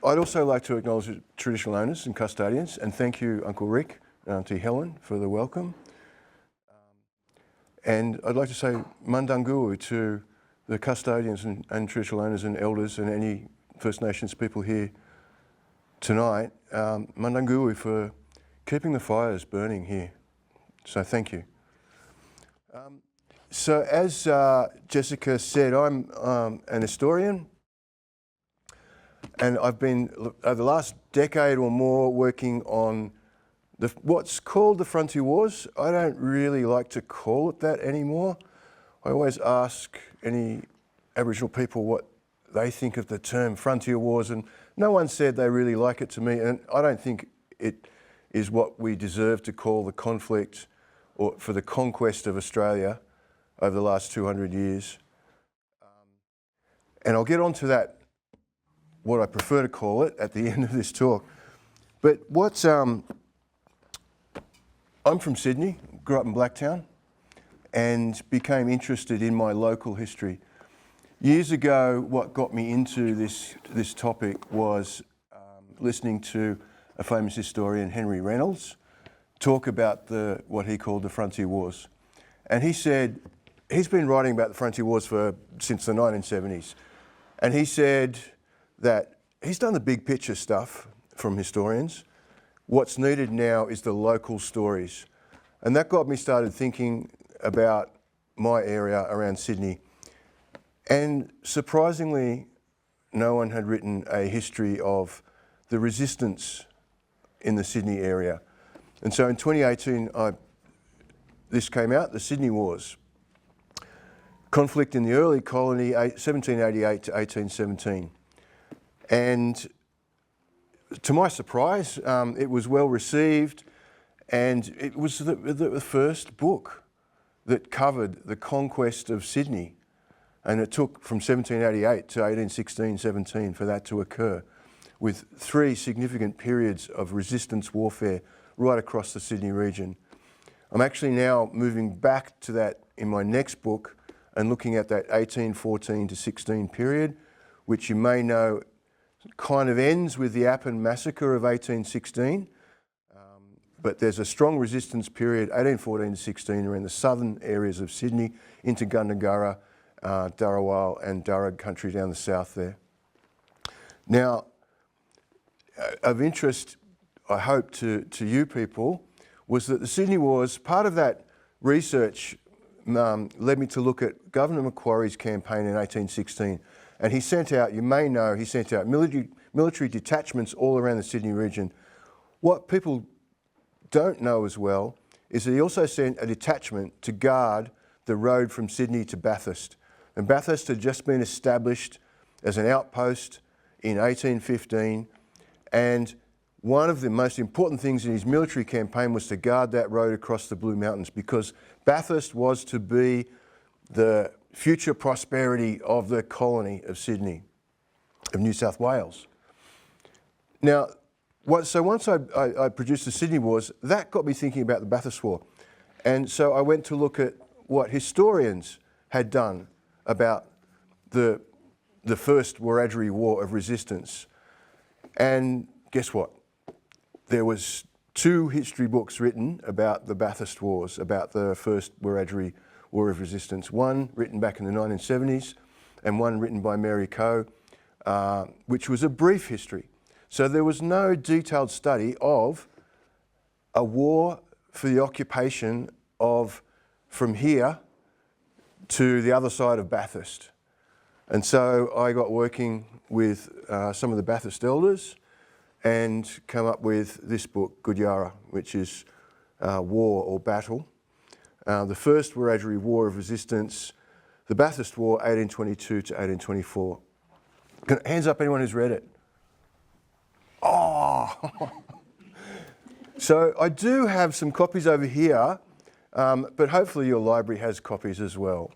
I'd also like to acknowledge the traditional owners and custodians, and thank you, Uncle Rick, Auntie Helen, for the welcome. And I'd like to say Mandanguru to the custodians and traditional owners and elders and any First Nations people here tonight. Mandanguru for keeping the fires burning here. So thank you. So as Jessica said, I'm an historian, and I've been, over the last decade or more, working on what's called the Frontier Wars. I don't really like to call it that anymore. I always ask any Aboriginal people what they think of the term Frontier Wars, and no one said they really like it to me, and I don't think it is what we deserve to call the conflict or for the conquest of Australia over the last 200 years. And I'll get on to that, what I prefer to call it, at the end of this talk. But what's, I'm from Sydney, grew up in Blacktown, and became interested in my local history. Years ago, what got me into this topic was listening to a famous historian, Henry Reynolds, talk about what he called the Frontier Wars. And he said, he's been writing about the Frontier Wars since the 1970s. And he said that he's done the big picture stuff from historians. What's needed now is the local stories. And that got me started thinking about my area around Sydney. And surprisingly, no one had written a history of the resistance in the Sydney area. And so in 2018, this came out, the Sydney Wars. Conflict in the early colony, 1788 to 1817. And to my surprise, it was well received, and it was the first book that covered the conquest of Sydney. And it took from 1788 to 1816-17 for that to occur, with 3 significant periods of resistance warfare right across the Sydney region. I'm actually now moving back to that in my next book and looking at that 1814 to 16 period, which you may know kind of ends with the Appin massacre of 1816. But there's a strong resistance period, 1814 to 16, around the southern areas of Sydney into Gudyarra, Dharawal and Darug country down the south there. Now, of interest, I hope, to you people, was that the Sydney Wars, part of that research led me to look at Governor Macquarie's campaign in 1816. And he sent out, you may know, he sent out military detachments all around the Sydney region. What people don't know as well is that he also sent a detachment to guard the road from Sydney to Bathurst. And Bathurst had just been established as an outpost in 1815, and one of the most important things in his military campaign was to guard that road across the Blue Mountains, because Bathurst was to be the future prosperity of the colony of Sydney, of New South Wales. Now, so once I produced the Sydney Wars, that got me thinking about the Bathurst War. And so I went to look at what historians had done about the first Wiradyuri War of resistance. And guess what? There was 2 history books written about the Bathurst Wars, about the first Wiradyuri War of Resistance. One written back in the 1970s and one written by Mary Coe, which was a brief history. So there was no detailed study of a war for the occupation of from here to the other side of Bathurst. And so I got working with some of the Bathurst elders and come up with this book, Gudyarra, which is war or battle. The first Wiradyuri War of Resistance, the Bathurst War, 1822 to 1824. Hands up anyone who's read it. Oh! So I do have some copies over here, but hopefully your library has copies as well.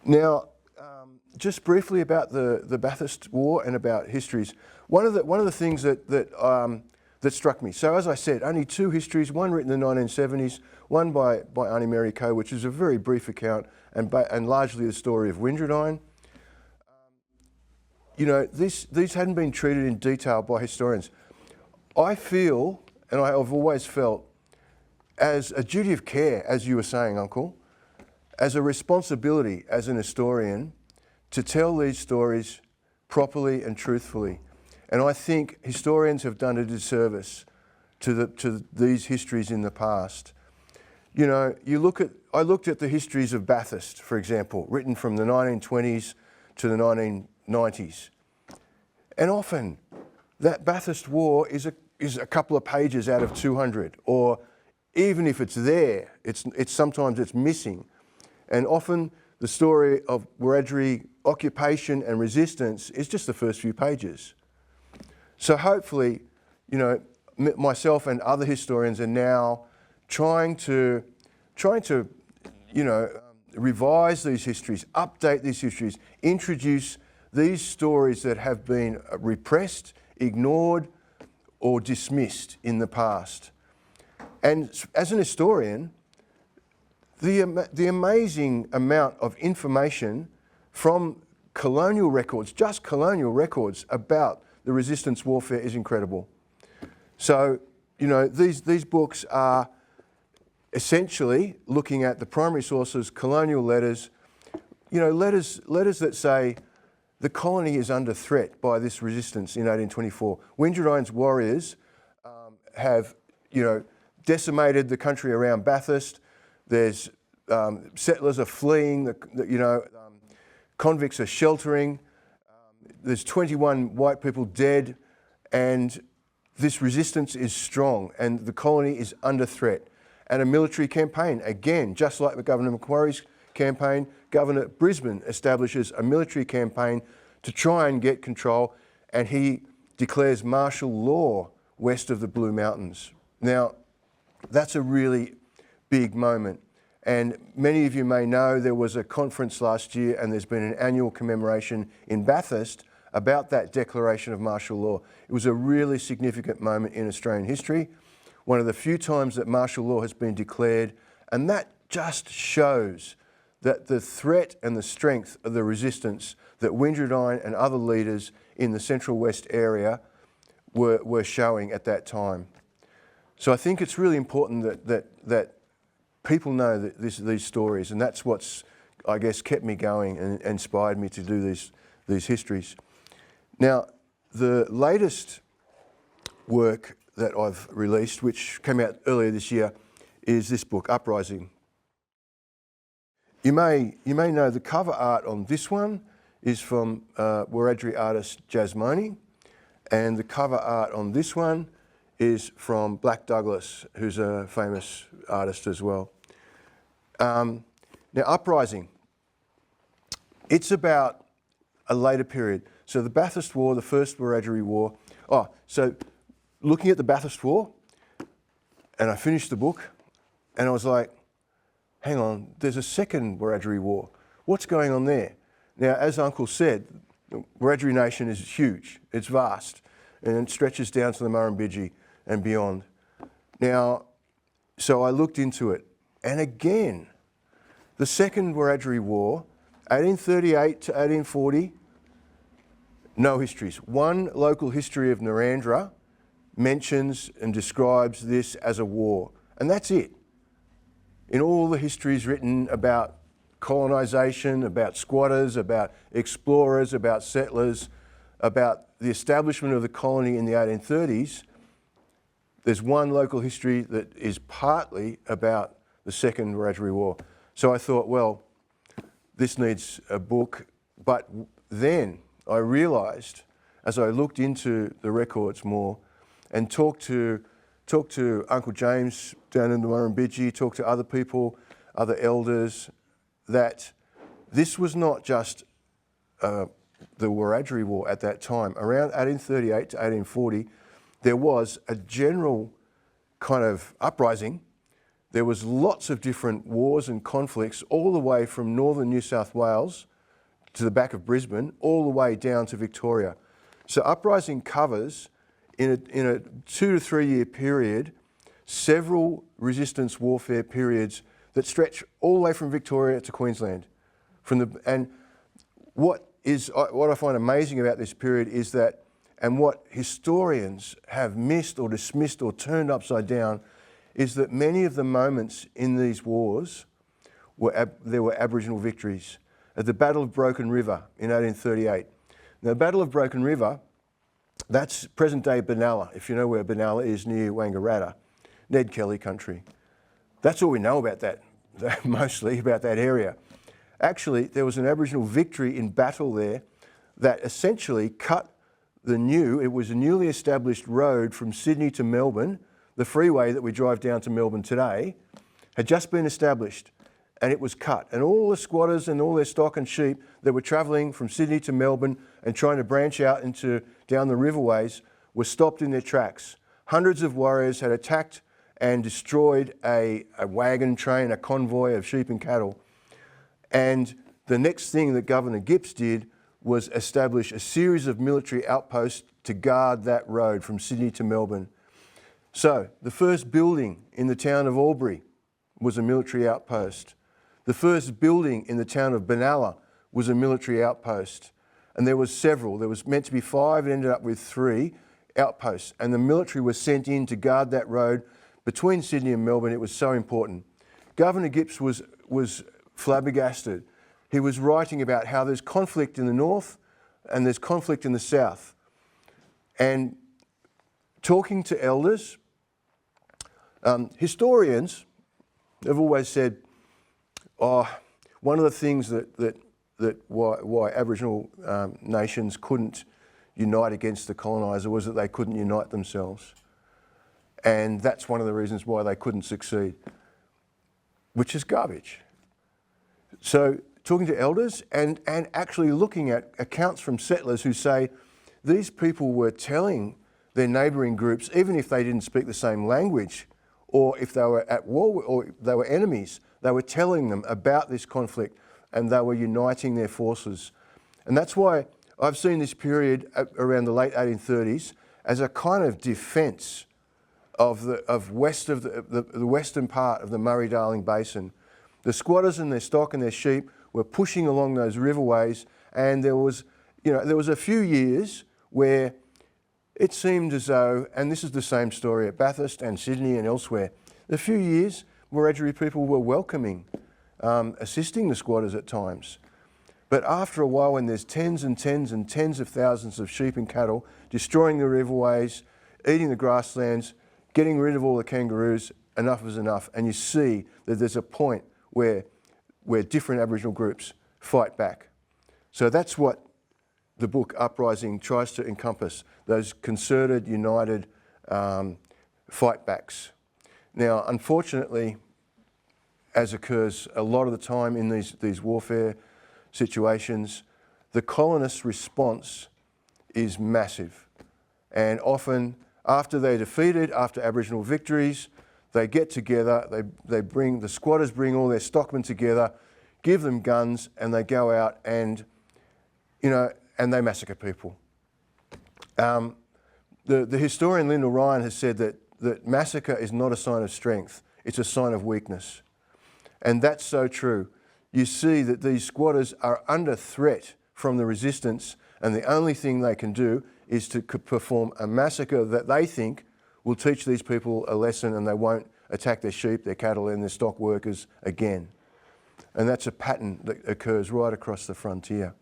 Now, just briefly about the Bathurst War and about histories. One of the things that struck me. So as I said, only 2 histories. One written in the 1970s, one by Auntie Mary Coe, which is a very brief account and largely the story of Wiradyuri. you know, these hadn't been treated in detail by historians. I feel, and I've always felt, as a duty of care, as you were saying, Uncle, as a responsibility as an historian to tell these stories properly and truthfully. And I think historians have done a disservice to these histories in the past. You know, I looked at the histories of Bathurst, for example, written from the 1920s to the 1990s. And often that Bathurst War is a couple of pages out of 200, or even if it's there, sometimes it's missing. And often the story of Wiradyuri occupation and resistance is just the first few pages. So hopefully, you know, myself and other historians are now trying to, you know, revise these histories, update these histories, introduce these stories that have been repressed, ignored, or dismissed in the past. And as an historian, the amazing amount of information from colonial records, just colonial records about the resistance warfare is incredible. So, you know, these books are essentially looking at the primary sources, colonial letters, you know, letters that say the colony is under threat by this resistance in 1824. Wiradyuri's warriors have, you know, decimated the country around Bathurst. There's settlers are fleeing, convicts are sheltering. There's 21 white people dead, and this resistance is strong, and the colony is under threat. And a military campaign, again, just like the Governor Macquarie's campaign, Governor Brisbane establishes a military campaign to try and get control, and he declares martial law west of the Blue Mountains. Now, that's a really big moment. And many of you may know there was a conference last year, and there's been an annual commemoration in Bathurst about that declaration of martial law. It was a really significant moment in Australian history, one of the few times that martial law has been declared, and that just shows that the threat and the strength of the resistance that Wiradyuri and other leaders in the Central West area were showing at that time. So I think it's really important that people know that these stories, and that's what's, I guess, kept me going and inspired me to do these histories. Now, the latest work that I've released, which came out earlier this year, is this book, Uprising. You may know the cover art on this one is from Wiradyuri artist Jasmoni, and the cover art on this one is from Black Douglas, who's a famous artist as well. Now, Uprising, it's about a later period. So the Bathurst War, the first Wiradyuri War. So looking at the Bathurst War, and I finished the book, and I was like, hang on, there's a second Wiradyuri War. What's going on there? Now, as Uncle said, the Wiradyuri Nation is huge, it's vast, and it stretches down to the Murrumbidgee and beyond. Now, so I looked into it, and again, the second Wiradyuri War, 1838 to 1840, no histories. One local history of Narrandera mentions and describes this as a war, and that's it. In all the histories written about colonisation, about squatters, about explorers, about settlers, about the establishment of the colony in the 1830s, there's one local history that is partly about the Second Wiradyuri War. So I thought, well, this needs a book, but then I realised, as I looked into the records more and talked to Uncle James down in the Murrumbidgee, talked to other people, other elders, that this was not just the Wiradyuri War at that time. Around 1838 to 1840, there was a general kind of uprising. There was lots of different wars and conflicts all the way from northern New South Wales to the back of Brisbane, all the way down to Victoria. So uprising covers, in a 2 to 3 year period, several resistance warfare periods that stretch all the way from Victoria to Queensland. And what is what I find amazing about this period is that, and what historians have missed or dismissed or turned upside down, is that many of the moments in these wars there were Aboriginal victories. At the Battle of Broken River in 1838. Now, the Battle of Broken River, that's present-day Benalla, if you know where Benalla is, near Wangaratta, Ned Kelly country. That's all we know about that, mostly about that area. Actually, there was an Aboriginal victory in battle there that essentially cut it was a newly established road from Sydney to Melbourne. The freeway that we drive down to Melbourne today had just been established, and it was cut. And all the squatters and all their stock and sheep that were travelling from Sydney to Melbourne and trying to branch out down the riverways were stopped in their tracks. Hundreds of warriors had attacked and destroyed a wagon train, a convoy of sheep and cattle. And the next thing that Governor Gipps did was establish a series of military outposts to guard that road from Sydney to Melbourne. So the first building in the town of Albury was a military outpost. The first building in the town of Benalla was a military outpost. And there was several. There was meant to be 5, it ended up with 3 outposts. And the military was sent in to guard that road between Sydney and Melbourne. It was so important. Governor Gipps was flabbergasted. He was writing about how there's conflict in the north and there's conflict in the south. And talking to elders, historians have always said, one of the things why Aboriginal nations couldn't unite against the coloniser was that they couldn't unite themselves. And that's one of the reasons why they couldn't succeed, which is garbage. So talking to elders and actually looking at accounts from settlers who say these people were telling their neighbouring groups, even if they didn't speak the same language, or if they were at war or they were enemies, they were telling them about this conflict and they were uniting their forces. And that's why I've seen this period around the late 1830s as a kind of defence of the western part of the Murray-Darling Basin. The squatters and their stock and their sheep were pushing along those riverways, and there was a few years where it seemed as though, and this is the same story at Bathurst and Sydney and elsewhere, a few years Wiradyuri people were welcoming, assisting the squatters at times. But after a while, when there's tens and tens and tens of thousands of sheep and cattle destroying the riverways, eating the grasslands, getting rid of all the kangaroos, enough is enough. And you see that there's a point where different Aboriginal groups fight back. So that's what the book Uprising tries to encompass, those concerted, united fight backs. Now, unfortunately, as occurs a lot of the time in these warfare situations, the colonists' response is massive. And often, after they're defeated, after Aboriginal victories, they get together, the squatters bring all their stockmen together, give them guns, and they go out and they massacre people. The historian Lyndall Ryan has said that massacre is not a sign of strength, it's a sign of weakness. And that's so true. You see that these squatters are under threat from the resistance, and the only thing they can do is to perform a massacre that they think will teach these people a lesson, and they won't attack their sheep, their cattle and their stock workers again. And that's a pattern that occurs right across the frontier.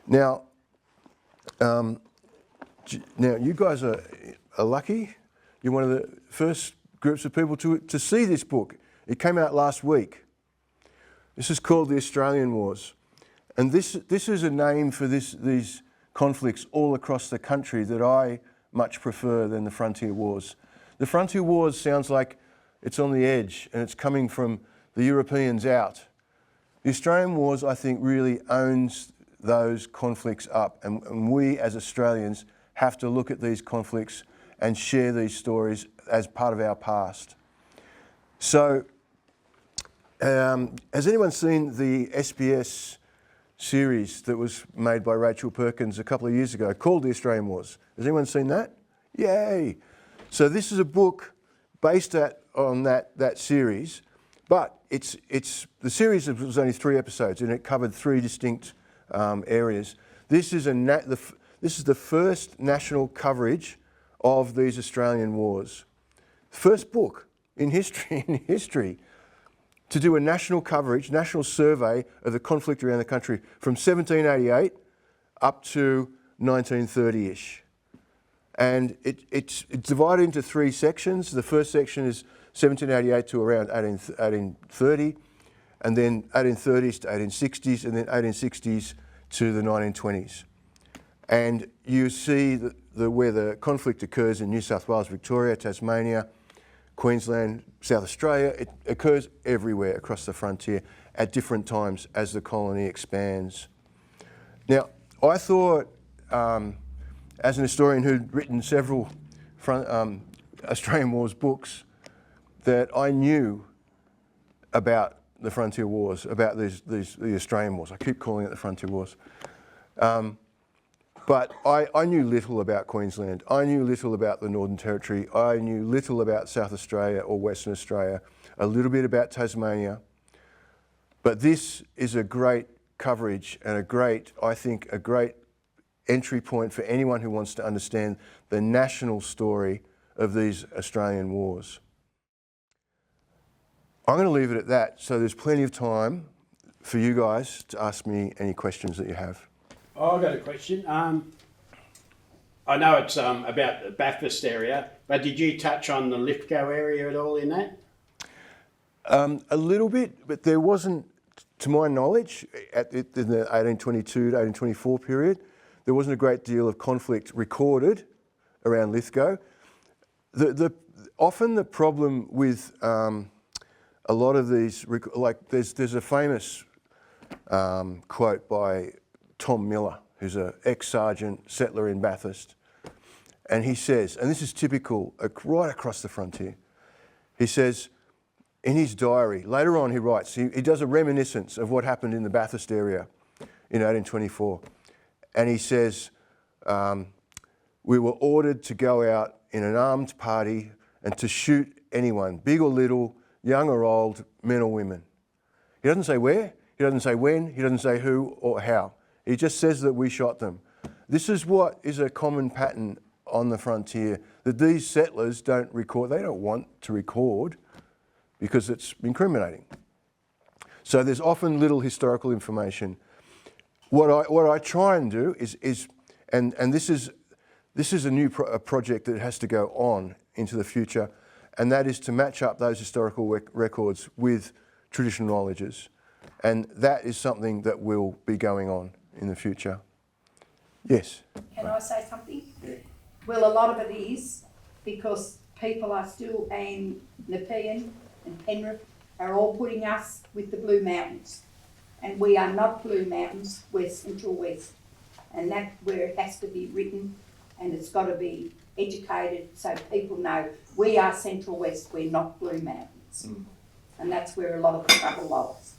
Now you guys are lucky. You're one of the first groups of people to see this book. It came out last week. This is called The Australian Wars. And this is a name for these conflicts all across the country that I much prefer than the Frontier Wars. The Frontier Wars sounds like it's on the edge and it's coming from the Europeans out. The Australian Wars, I think, really owns those conflicts up, and we as Australians have to look at these conflicts and share these stories as part of our past. So, has anyone seen the SBS series that was made by Rachel Perkins a couple of years ago called The Australian Wars? Has anyone seen that? Yay! So this is a book based on that series, but the series was only 3 episodes and it covered 3 distinct areas. This is this is the first national coverage of these Australian wars. First book in history, to do a national coverage, national survey of the conflict around the country from 1788 up to 1930-ish. And it's divided into three sections. The first section is 1788 to around 1830, and then 1830s to 1860s, and then 1860s to the 1920s. And you see where the conflict occurs in New South Wales, Victoria, Tasmania, Queensland, South Australia. It occurs everywhere across the frontier at different times as the colony expands. Now, I thought, as an historian who'd written several Australian Wars books, that I knew about the frontier wars, about the Australian Wars. I keep calling it the frontier wars. But I knew little about Queensland. I knew little about the Northern Territory. I knew little about South Australia or Western Australia, a little bit about Tasmania. But this is a great coverage and I think a great entry point for anyone who wants to understand the national story of these Australian wars. I'm going to leave it at that, so there's plenty of time for you guys to ask me any questions that you have. Oh, I've got a question. I know it's about the Bathurst area, but did you touch on the Lithgow area at all in that? A little bit, but there wasn't, to my knowledge, in the 1822 to 1824 period, there wasn't a great deal of conflict recorded around Lithgow. Often the problem with a lot of these, like there's a famous quote by Tom Miller, who's an ex-sergeant settler in Bathurst, and he says, and this is typical right across the frontier, he says in his diary, later on he writes, he does a reminiscence of what happened in the Bathurst area in 1824, and he says, we were ordered to go out in an armed party and to shoot anyone, big or little, young or old, men or women. He doesn't say where, he doesn't say when, he doesn't say who or how. He just says that we shot them. This is what is a common pattern on the frontier, that these settlers don't record. They don't want to record because it's incriminating. So there's often little historical information. What I try and do is and this is a new project that has to go on into the future, and that is to match up those historical records with traditional knowledges. And that is something that will be going on in the future. Yes? Can I say something? Yeah. Well, a lot of it is because people are still, and Nepean and Penrith are all putting us with the Blue Mountains. And we are not Blue Mountains, we're Central West. And that's where it has to be written, and it's got to be educated so people know we are Central West, we're not Blue Mountains. Mm. And that's where a lot of the trouble lies.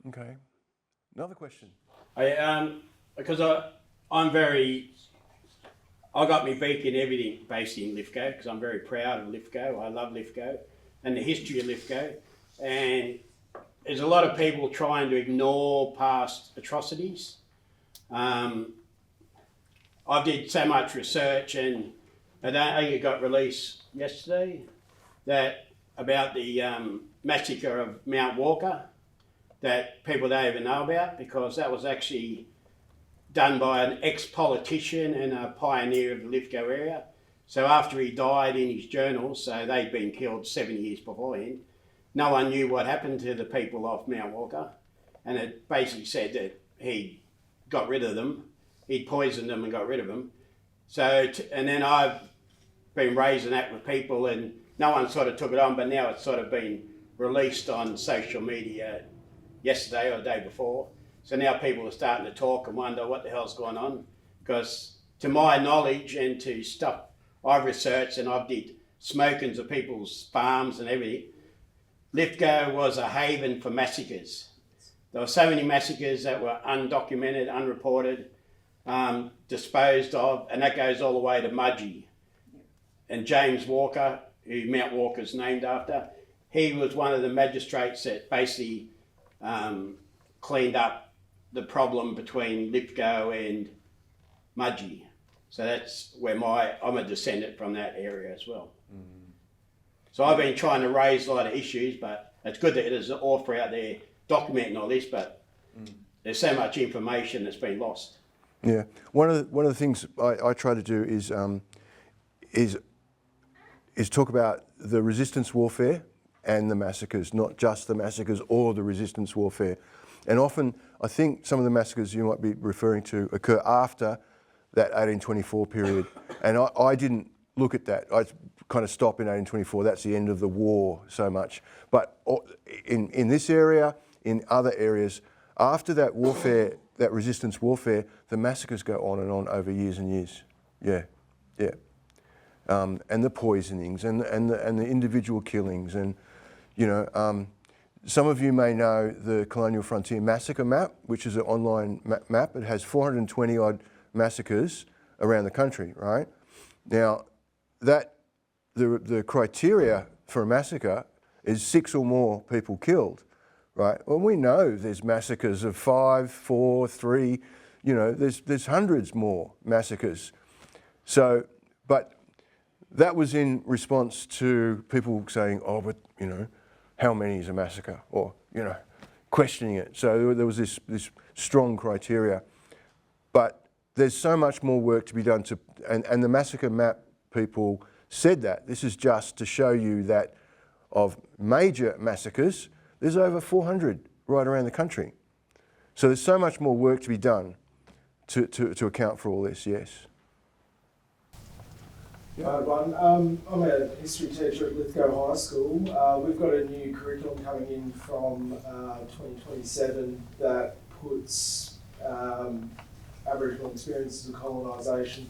Okay. Another question. Because I got my beak in everything based in Lithgow, because I'm very proud of Lithgow. I love Lithgow and the history of Lithgow. And there's a lot of people trying to ignore past atrocities. I did so much research, and I think it got released yesterday, that about the massacre of Mount Walker, that people don't even know about, because that was actually done by an ex-politician and a pioneer of the Lithgow area. So after he died in his journals, so they'd been killed 7 years beforehand, no one knew what happened to the people of Mount Walker. And it basically said that he got rid of them, he'd poisoned them and got rid of them. So, and then I've been raising that with people, and no one sort of took it on, but now it's sort of been released on social media yesterday or the day before. So now people are starting to talk and wonder what the hell's going on. Because to my knowledge and to stuff I've researched, and I've did smokings of people's farms and everything, Lithgow was a haven for massacres. There were so many massacres that were undocumented, unreported, disposed of, and that goes all the way to Mudgee. And James Walker, who Mount Walker's named after, he was one of the magistrates that basically cleaned up the problem between Lithgow and Mudgee. So that's where I'm a descendant from that area as well. So I've been trying to raise a lot of issues, but it's good that there's an author out there documenting all this, but there's so much information that's been lost. Yeah, one of the things I try to do is talk about the resistance warfare and the massacres, not just the massacres or the resistance warfare. And often, I think some of the massacres you might be referring to occur after that 1824 period, and I didn't look at that. I kind of stop in 1824. That's the end of the war, so much. But in this area, in other areas, after that warfare, that resistance warfare, the massacres go on over years and years. Yeah, yeah. And the poisonings and the individual killings, and you know, some of you may know the Colonial Frontier Massacre Map, which is an online map. It has 420 odd massacres around the country, right? Now, the criteria for a massacre is 6 or more people killed, right? Well, we know there's massacres of 5, 4, 3, you know, there's hundreds more massacres. So, but that was in response to people saying, oh, but, you know, how many is a massacre? Or, you know, questioning it. So there was this strong criteria. But there's so much more work to be done and the massacre map people said that. This is just to show you that of major massacres, there's over 400 right around the country. So there's so much more work to be done to account for all this, yes. Hi everyone, I'm a history teacher at Lithgow High School. We've got a new curriculum coming in from 2027 that puts Aboriginal experiences of colonisation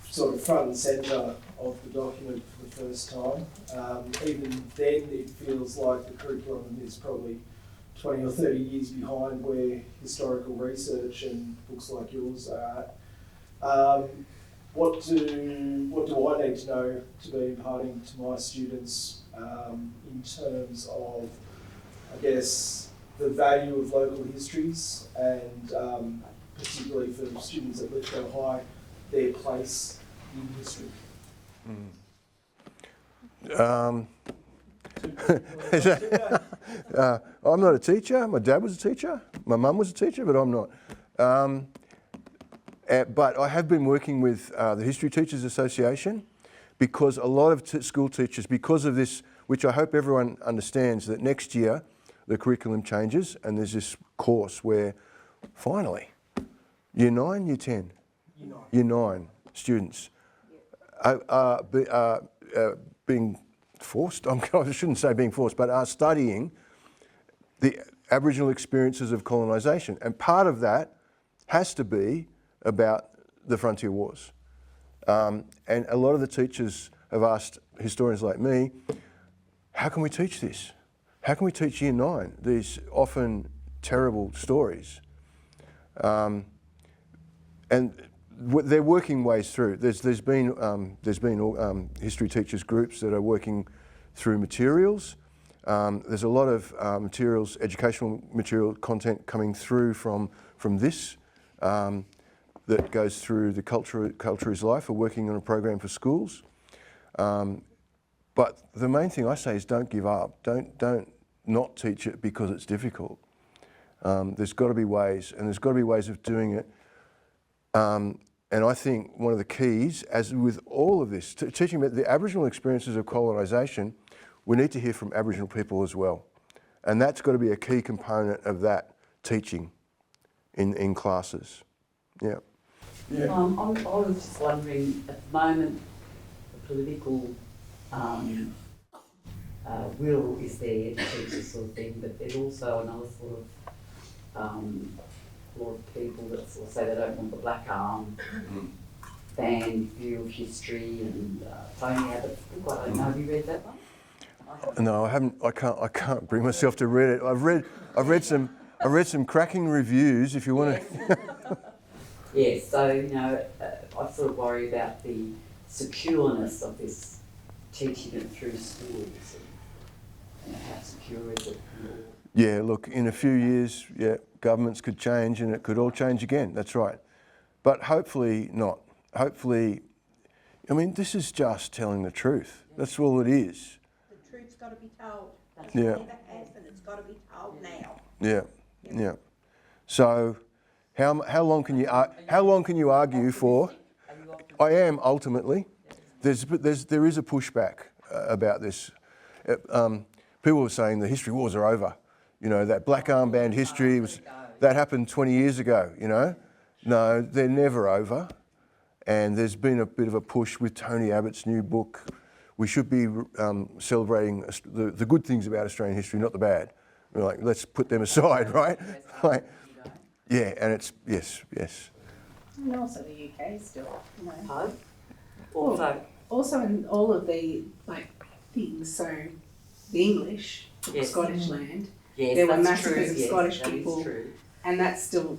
sort of front and centre of the document for the first time. Even then it feels like the curriculum is probably 20 or 30 years behind where historical research and books like yours are at. What do I need to know to be imparting to my students in terms of, I guess, the value of local histories and particularly for students at Lithgow High, their place in history? I'm not a teacher. My dad was a teacher. My mum was a teacher, but I'm not. But I have been working with the History Teachers Association because a lot of school teachers, because of this, which I hope everyone understands, that next year the curriculum changes and there's this course where finally Year 9, Year 10? Year 9 students are being forced, I shouldn't say being forced, but are studying the Aboriginal experiences of colonisation. And part of that has to be about the Frontier Wars. And a lot of the teachers have asked historians like me, how can we teach this? How can we teach Year 9 these often terrible stories? And they're working ways through. There's been history teachers groups that are working through materials. There's a lot of materials, educational material content coming through from this that goes through the Culture is Life. We're working on a program for schools. But the main thing I say is don't give up. Don't not teach it because it's difficult. There's got to be ways, and there's got to be ways of doing it. And I think one of the keys, as with all of this, teaching about the Aboriginal experiences of colonisation, we need to hear from Aboriginal people as well. And that's got to be a key component of that teaching in classes. Yeah. I was just wondering, at the moment, the political will is there to teach this sort of thing, but there's also another sort of lot of people that sort of say they don't want the black arm banned view of history and Tony Abbott's book. I don't know. Have you read that one? No, I haven't. I can't bring myself to read it. I've read some cracking reviews. If you want to. Yeah. So you know, I sort of worry about the secureness of this teaching it through schools how secure is it? Yeah, look, in a few years, yeah, governments could change and it could all change again, that's right. But hopefully not. Hopefully, I mean, this is just telling the truth. That's all it is. The truth's got to be told. It Yeah. never has, and it's got to be told now. Yeah, yeah. So, how long can you argue for? I am ultimately. There is a pushback about this. People were saying the history wars are over. You know, that black armband history that happened 20 years ago. You know, no, they're never over. And there's been a bit of a push with Tony Abbott's new book. We should be celebrating the good things about Australian history, not the bad. We're like, let's put them aside, right? Like, yeah, and it's yes. And also the UK still, you know. Huh? Also, Also in all of the things, so the English, took Yes. Scottish land, yes, there were that's true. massacres of Yes, Scottish that is people. true. and that's still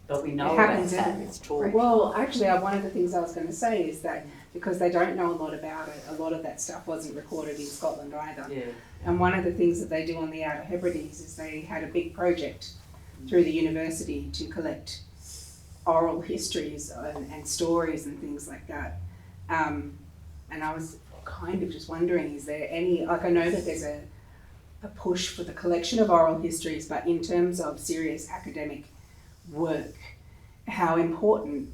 But we it know about happens that. everywhere. It's taught. Well, actually, one of the things I was going to say is that because they don't know a lot about it, a lot of that stuff wasn't recorded in Scotland either. Yeah. And one of the things that they do on the Outer Hebrides is they had a big project through the university to collect oral histories and stories and things like that. And I was kind of just wondering, is there any, I know that there's a push for the collection of oral histories, but in terms of serious academic work, how important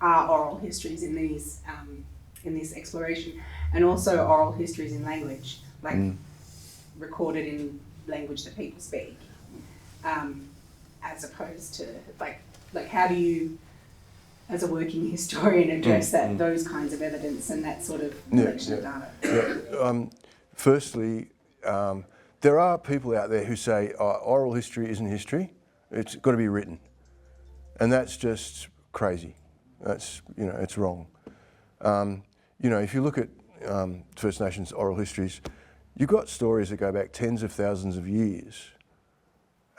are oral histories in these in this exploration, and also oral histories in language, recorded in language that people speak, as opposed to like how do you, as a working historian, address those kinds of evidence and that sort of collection of data? Yeah. Firstly, there are people out there who say oral history isn't history; it's got to be written, and that's just crazy. That's it's wrong. If you look at First Nations oral histories, you've got stories that go back tens of thousands of years.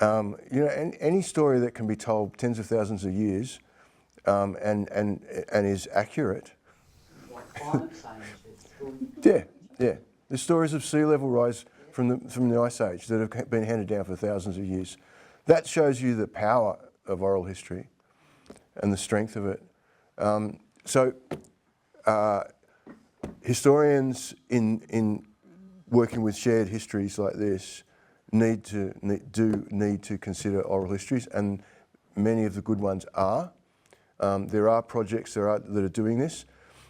And any story that can be told tens of thousands of years and is accurate. Like climate change. Yeah. The stories of sea level rise from the Ice Age that have been handed down for thousands of years. That shows you the power of oral history and the strength of it. Historians in working with shared histories like this need to consider oral histories, and many of the good ones are. There are projects that are doing this.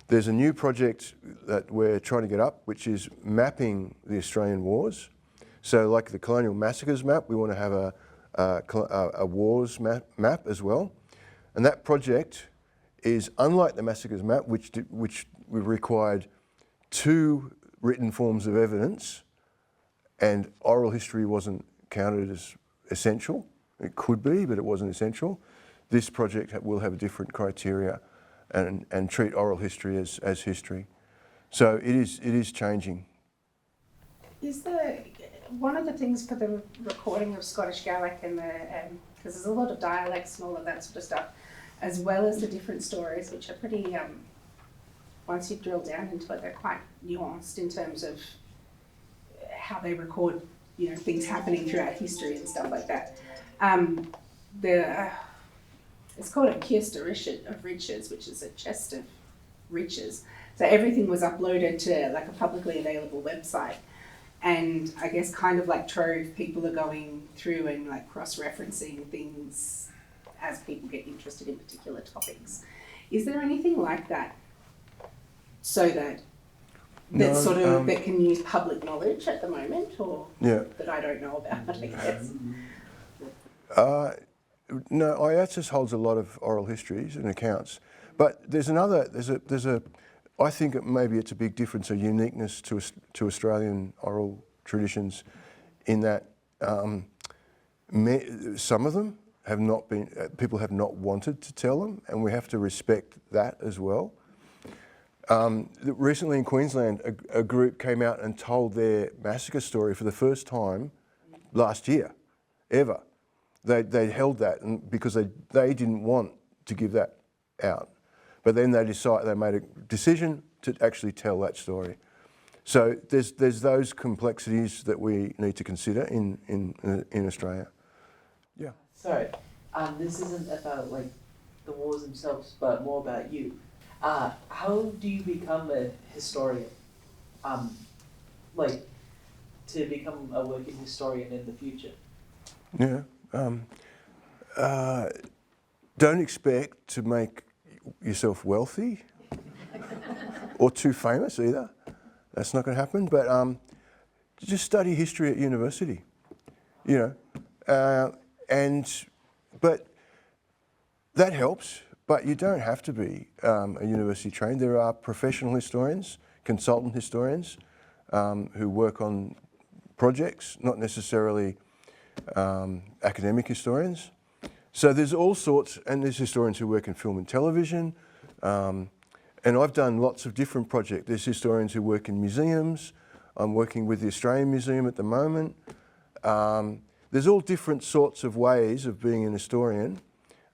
There's a new project that we're trying to get up, which is mapping the Australian wars. So, like the colonial massacres map, we want to have a wars map as well. And that project is unlike the massacres map, which required 2 written forms of evidence, and oral history wasn't counted as essential. It could be, but it wasn't essential. This project will have different criteria and treat oral history as history. So it is changing. Is there one of the things for the recording of Scottish Gaelic and because there's a lot of dialects and all of that sort of stuff, as well as the different stories, which are pretty, once you drill down into it, they're quite nuanced in terms of how they record, things happening throughout history and stuff like that. It's called a Chest of Riches, which is a chest of riches. So everything was uploaded to like a publicly available website. And I guess kind of like Trove, people are going through and like cross-referencing things as people get interested in particular topics. Is there anything like that so that that can use public knowledge at the moment, or that I don't know about, I guess? No, IATSIS holds a lot of oral histories and accounts, but there's a I think maybe it's a big difference, a uniqueness to Australian oral traditions, in that some of them have not been, people have not wanted to tell them, and we have to respect that as well. Recently in Queensland, a group came out and told their massacre story for the first time last year, ever. They held that because they didn't want to give that out. But then they made a decision to actually tell that story. So there's those complexities that we need to consider in Australia. Yeah. Sorry, this isn't about like the wars themselves, but more about you. How do you become a historian? Like to become a working historian in the future? Yeah. Don't expect to make yourself wealthy or too famous either. That's not going to happen. But just study history at university, you know, but that helps. But you don't have to be a university trained. There are professional historians, consultant historians who work on projects, not necessarily academic historians. So there's all sorts, and there's historians who work in film and television, and I've done lots of different projects. There's historians who work in museums. I'm working with the Australian Museum at the moment. There's all different sorts of ways of being an historian.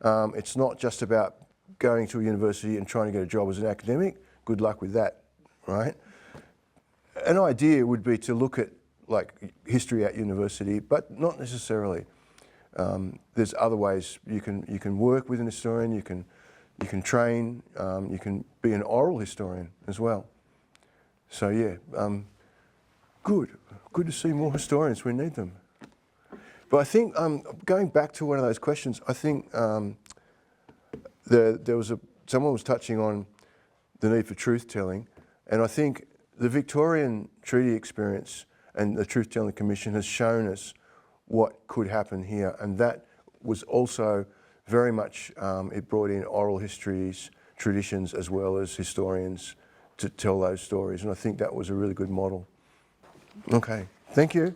It's not just about going to a university and trying to get a job as an academic. Good luck with that, right? An idea would be to look at like history at university, but not necessarily. There's other ways you can work with an historian. You can train. You can be an oral historian as well. So yeah, good to see more historians. We need them. But I think going back to one of those questions, I think someone was touching on the need for truth telling, and I think the Victorian treaty experience and the Truth Telling Commission has shown us what could happen here, and that was also very much, it brought in oral histories, traditions, as well as historians to tell those stories, and I think that was a really good model. Okay, thank you.